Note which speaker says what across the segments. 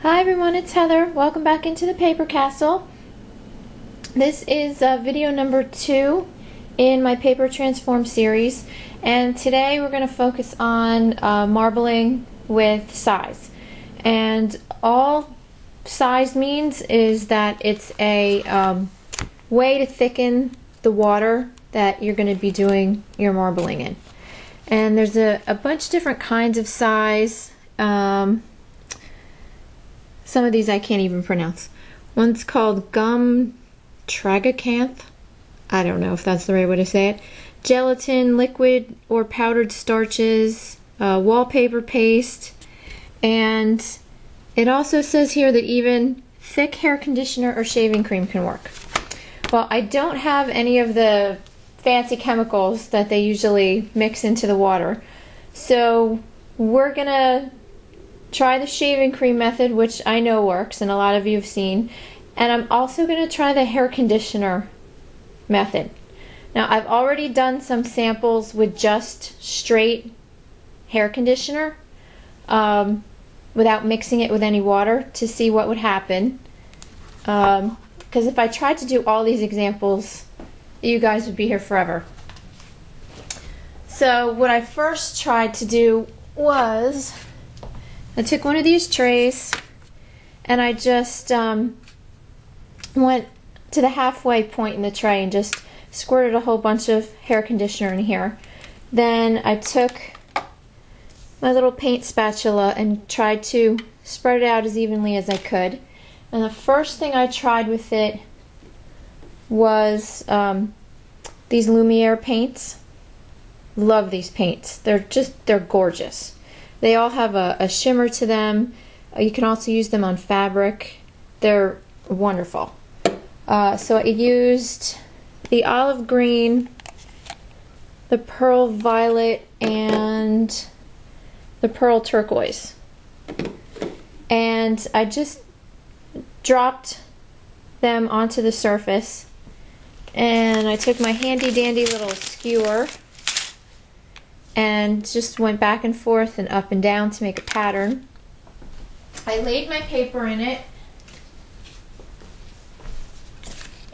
Speaker 1: Hi everyone, it's Heather. Welcome back into the Paper Castle. This is video number 2 in my Paper Transform series, and today we're going to focus on marbling with size. And all size means is that it's a way to thicken the water that you're going to be doing your marbling in. And there's a bunch of different kinds of size. Some of these I can't even pronounce. One's called gum tragacanth. I don't know if that's the right way to say it. Gelatin, liquid or powdered starches, wallpaper paste, and it also says here that even thick hair conditioner or shaving cream can work. Well, I don't have any of the fancy chemicals that they usually mix into the water, so we're gonna try the shaving cream method, which I know works and a lot of you have seen, and I'm also going to try the hair conditioner method. Now, I've already done some samples with just straight hair conditioner without mixing it with any water to see what would happen, because if I tried to do all these examples, you guys would be here forever. So what I first tried to do was I took one of these trays and I just went to the halfway point in the tray and just squirted a whole bunch of hair conditioner in here. Then I took my little paint spatula and tried to spread it out as evenly as I could. And the first thing I tried with it was these Lumiere paints. Love these paints. They're gorgeous. They all have a shimmer to them. You can also use them on fabric. They're wonderful. So I used the olive green, the pearl violet, and the pearl turquoise. And I just dropped them onto the surface. And I took my handy dandy little skewer and just went back and forth and up and down to make a pattern. I laid my paper in it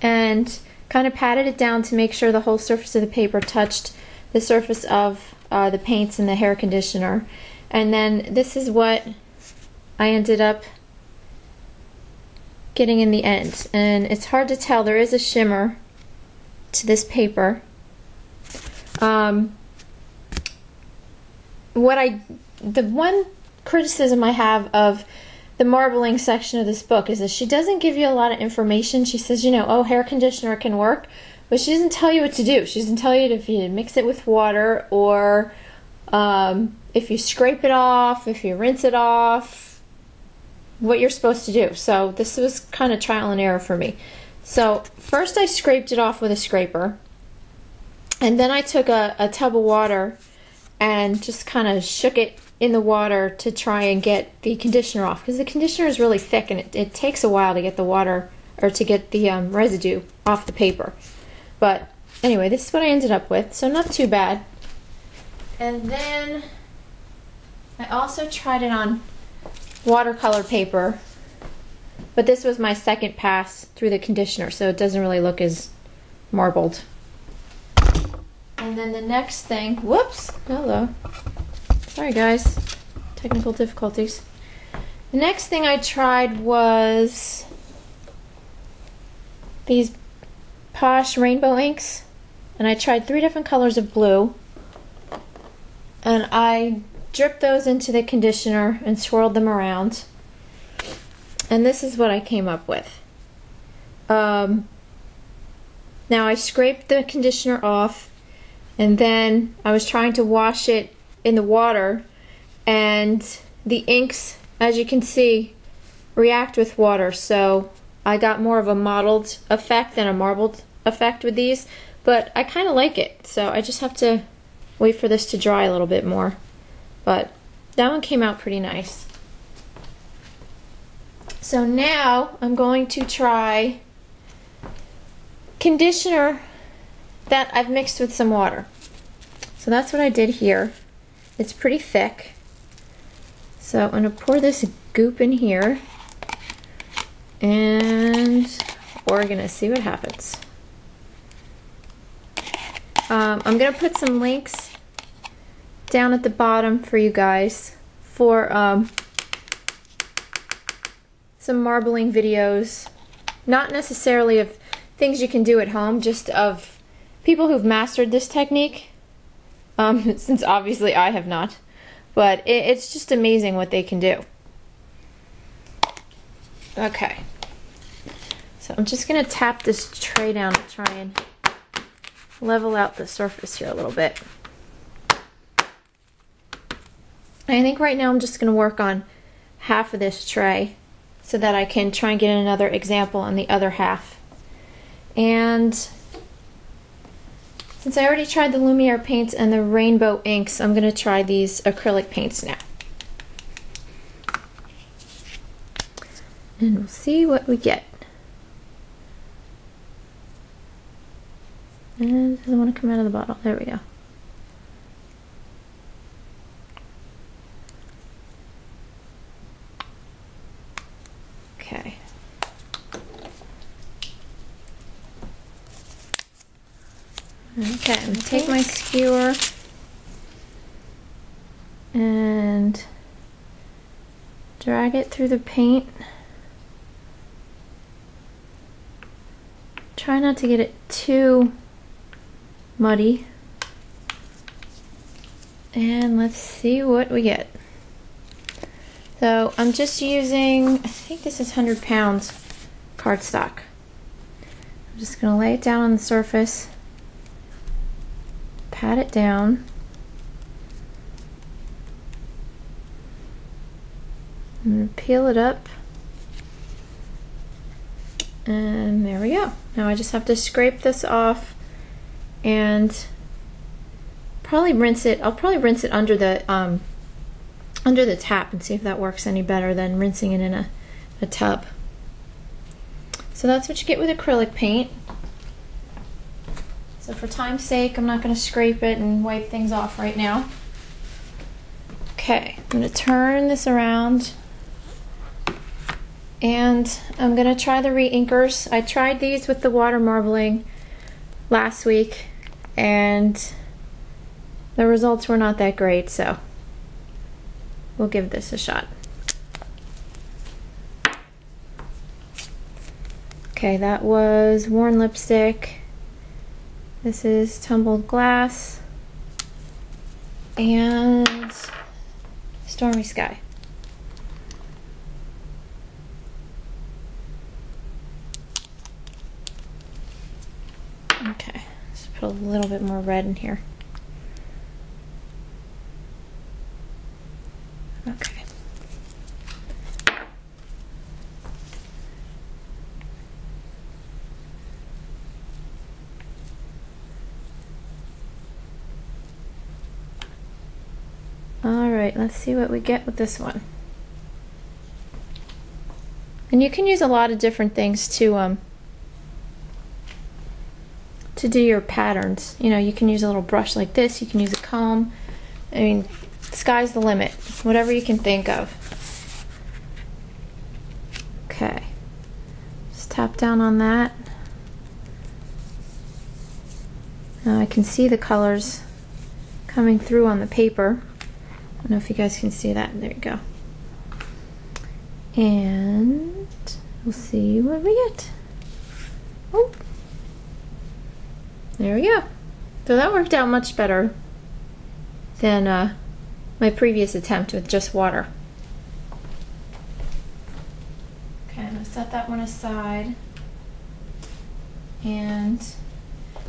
Speaker 1: and kind of patted it down to make sure the whole surface of the paper touched the surface of the paints and the hair conditioner. And then this is what I ended up getting in the end. And it's hard to tell, there is a shimmer to this paper. The one criticism I have of the marbling section of this book is that she doesn't give you a lot of information. She says, you know, oh, hair conditioner can work, but she doesn't tell you what to do. She doesn't tell you if you mix it with water or if you scrape it off, if you rinse it off, what you're supposed to do. So this was kind of trial and error for me. So first I scraped it off with a scraper, and then I took a tub of water and just kind of shook it in the water to try and get the conditioner off, because the conditioner is really thick and it takes a while to get the water or to get the residue off the paper. But anyway, this is what I ended up with, so not too bad. And then I also tried it on watercolor paper, but this was my second pass through the conditioner, so it doesn't really look as marbled. And then the next thing, whoops, hello. Sorry guys, technical difficulties. The next thing I tried was these Posh rainbow inks, and I tried 3 different colors of blue, and I dripped those into the conditioner and swirled them around, and this is what I came up with. Now I scraped the conditioner off, and then I was trying to wash it in the water, and the inks, as you can see, react with water, so I got more of a mottled effect than a marbled effect with these, but I kind of like it, so I just have to wait for this to dry a little bit more. But that one came out pretty nice. So now I'm going to try conditioner that I've mixed with some water. So that's what I did here. It's pretty thick. So I'm going to pour this goop in here. and we're gonna see what happens. I'm gonna put some links down at the bottom for you guys for some marbling videos, not necessarily of things you can do at home, just of people who've mastered this technique, since obviously I have not, but it's just amazing what they can do. Okay, so I'm just gonna tap this tray down to try and level out the surface here a little bit. I think right now I'm just gonna work on half of this tray so that I can try and get another example on the other half. And since I already tried the Lumiere paints and the rainbow inks, I'm gonna try these acrylic paints now. And we'll see what we get. And it doesn't want to come out of the bottle. There we go. Okay. Okay, I'm going to take my skewer and drag it through the paint. Try not to get it too muddy. And let's see what we get. So I'm just using, I think this is 100 pounds cardstock. I'm just going to lay it down on the surface, pat it down, I'm going to peel it up, and there we go. Now I just have to scrape this off and probably rinse it. I'll probably rinse it under the tap and see if that works any better than rinsing it in a tub. So that's what you get with acrylic paint. So for time's sake, I'm not going to scrape it and wipe things off right now. Okay, I'm going to turn this around and I'm going to try the Reinkers. I tried these with the water marbling last week and the results were not that great, so we'll give this a shot. Okay, that was Worn Lipstick. This is Tumbled Glass and Stormy Sky. Okay, let's put a little bit more red in here. Okay. Alright, let's see what we get with this one. And you can use a lot of different things to do your patterns. You know, you can use a little brush like this, you can use a comb. I mean, sky's the limit. Whatever you can think of. Okay. Just tap down on that. Now I can see the colors coming through on the paper. I don't know if you guys can see that. There you go. And we'll see what we get. Oh. There we go. So that worked out much better than my previous attempt with just water. Okay, I'm going to set that one aside. And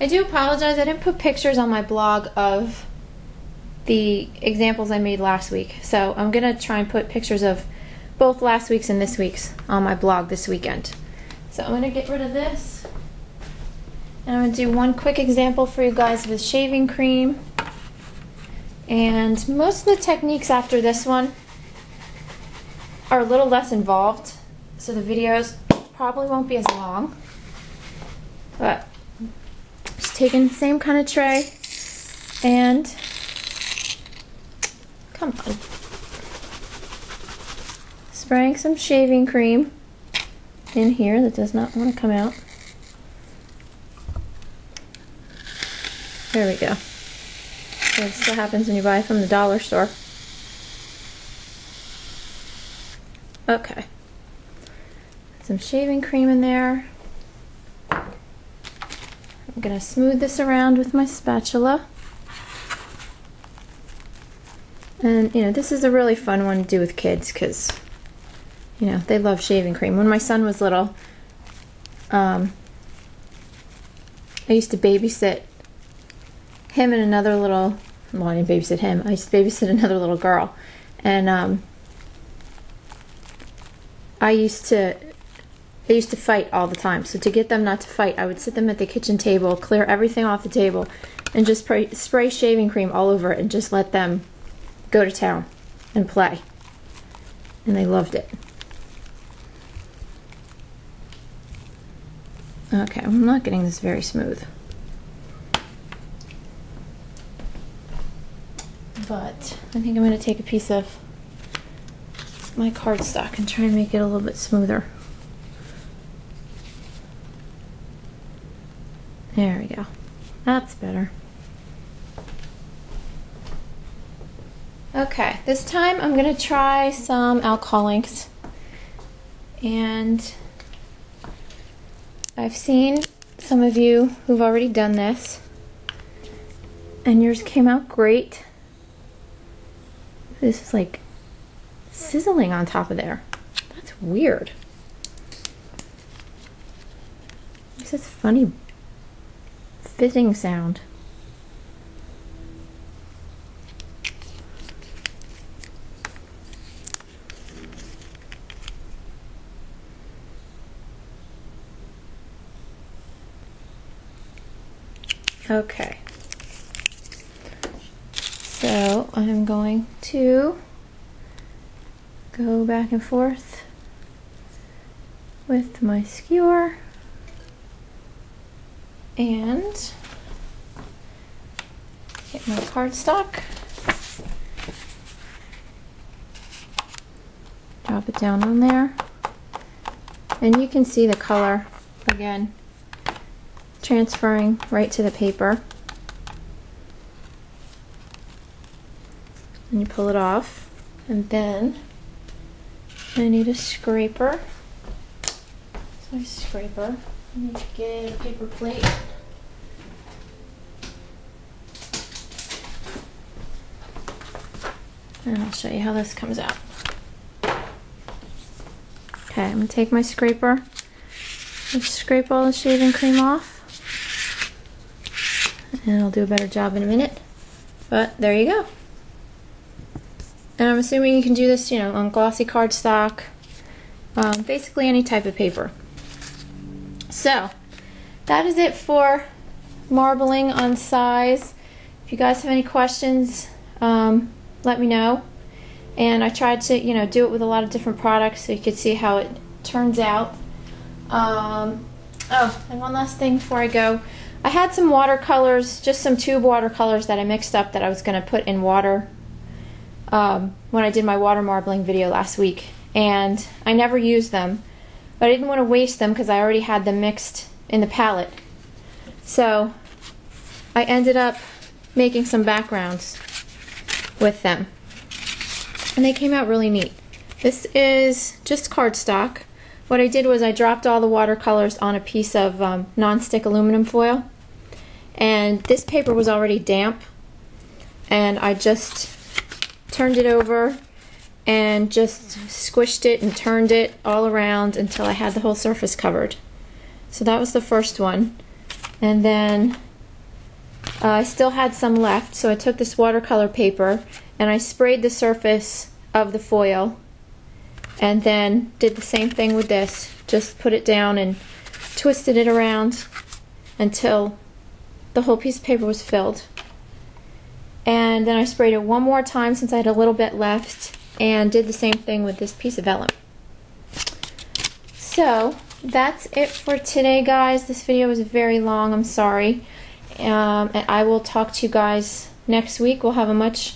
Speaker 1: I do apologize, I didn't put pictures on my blog of the examples I made last week. So I'm going to try and put pictures of both last week's and this week's on my blog this weekend. So I'm going to get rid of this. And I'm going to do one quick example for you guys with shaving cream. And most of the techniques after this one are a little less involved, so the videos probably won't be as long. But just taking the same kind of tray and come on, spraying some shaving cream in here that does not want to come out. There we go. So this is what happens when you buy from the dollar store. Okay. Some shaving cream in there. I'm gonna smooth this around with my spatula. And you know, this is a really fun one to do with kids because you know, they love shaving cream. When my son was little, I used to babysit him and another little, well, I didn't babysit him, I used to babysit another little girl. And they used to fight all the time. So to get them not to fight, I would sit them at the kitchen table, clear everything off the table, and just spray shaving cream all over it and just let them go to town and play. And they loved it. Okay, I'm not getting this very smooth. But I think I'm going to take a piece of my cardstock and try and make it a little bit smoother. There we go. That's better. Okay, this time I'm going to try some alcohol inks. And I've seen some of you who've already done this, and yours came out great. This is like sizzling on top of there. That's weird. It's this funny fizzing sound. Okay, so I'm going to go back and forth with my skewer and get my cardstock, drop it down on there, and you can see the color again transferring right to the paper. And you pull it off, and then I need a scraper. So my scraper, I need to get a paper plate. And I'll show you how this comes out. Okay, I'm going to take my scraper and scrape all the shaving cream off. And I'll do a better job in a minute. But there you go. And I'm assuming you can do this, you know, on glossy cardstock, basically any type of paper. So that is it for marbling on size. If you guys have any questions, let me know. And I tried to, you know, do it with a lot of different products so you could see how it turns out. Oh, and one last thing before I go. I had some watercolors, just some tube watercolors that I mixed up that I was going to put in water when I did my water marbling video last week. And I never used them, but I didn't want to waste them because I already had them mixed in the palette. So I ended up making some backgrounds with them. And they came out really neat. This is just cardstock. What I did was I dropped all the watercolors on a piece of non-stick aluminum foil, and this paper was already damp, and I just turned it over and just squished it and turned it all around until I had the whole surface covered. So that was the first one, and then I still had some left, so I took this watercolor paper and I sprayed the surface of the foil, and then did the same thing with this. Just put it down and twisted it around until the whole piece of paper was filled. And then I sprayed it one more time since I had a little bit left, and did the same thing with this piece of vellum. So that's it for today, guys. This video was very long, I'm sorry. And I will talk to you guys next week. We'll have a much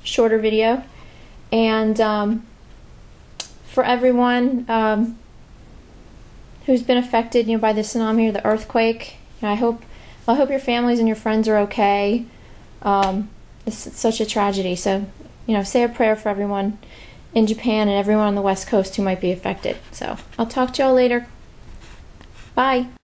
Speaker 1: shorter video. And for everyone, who's been affected, by the tsunami or the earthquake. I hope your families and your friends are okay. It's such a tragedy. So, say a prayer for everyone in Japan and everyone on the West Coast who might be affected. So, I'll talk to y'all later. Bye.